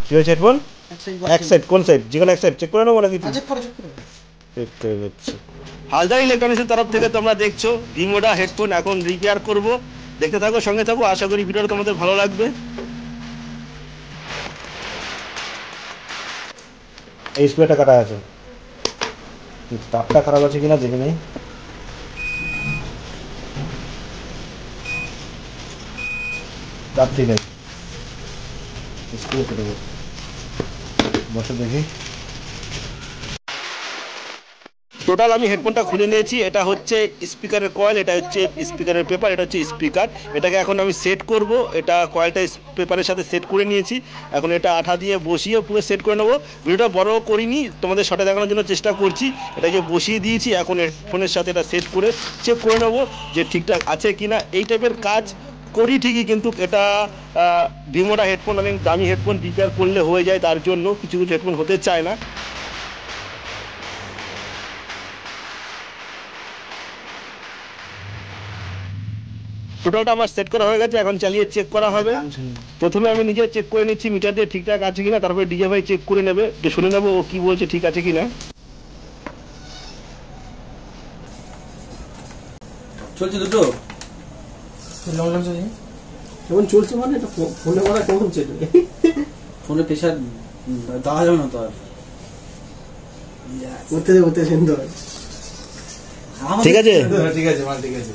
কি হয়েছে হেডফোন? এক সাইড, কোন সাইড? যেখানে এক সাইড চেক করে নেবো নাকি? চেক করে যাচ্ছে। হালদার ইলেকট্রনিক্সের তরফ থেকে তোমরা দেখছো ডিমোডা হেডফোন এখন রিপেয়ার করব। দেখতে থাকো, সঙ্গে থাকো, আশা করি ভিডিওটা তোমাদের ভালো লাগবে। এই স্প্রেটা কাটা আছে, তাপটা খারাপ আছে কিনা দেখে নেই। তাপ ঠিক আছে, স্প্রে করে দেবো। বসে দেখি। টোটাল আমি হেডফোনটা খুলে নিয়েছি। এটা হচ্ছে স্পিকারের কয়েল, এটা হচ্ছে স্পিকারের পেপার, এটা হচ্ছে স্পিকার। এটাকে এখন আমি সেট করব। এটা কয়েলটা পেপারের সাথে সেট করে নিয়েছি। এখন এটা আঠা দিয়ে বসিয়ে পুরো সেট করে নেবো। ভিডিওটা বড় করিনি, তোমাদের শর্টে দেখানোর জন্য চেষ্টা করছি। এটাকে বসিয়ে দিয়েছি, এখন হেডফোনের সাথে এটা সেট করে চেক করে নেবো যে ঠিকঠাক আছে কি না। এই টাইপের কাজ করি ঠিকই, কিন্তু এটা ডিমোডা হেডফোন, অনেক দামি হেডফোন রিপেয়ার করলে হয়ে যায়, তার জন্য কিছু কিছু হেডফোন হতে চায় না। টোটালটা আমার সেট করা হয়ে গেছে, এখন চালিয়ে চেক করা হবে। প্রথমে আমি নিজে চেক করে নিচ্ছি মিটার দিয়ে ঠিকঠাক আছে কিনা, তারপরে ডিজে ভাই চেক করে নেবে, শুনে নেবো ও কি বলছে ঠিক আছে কিনা। চলছে দুটো কেমন চলছে, মানে এটা ফোনে করা কেমন চলবে? ফোনে প্রেশার দেওয়া যাবে না তো আর, করতে সুন্দর। ঠিক আছে, ঠিক আছে, মাল ঠিক আছে।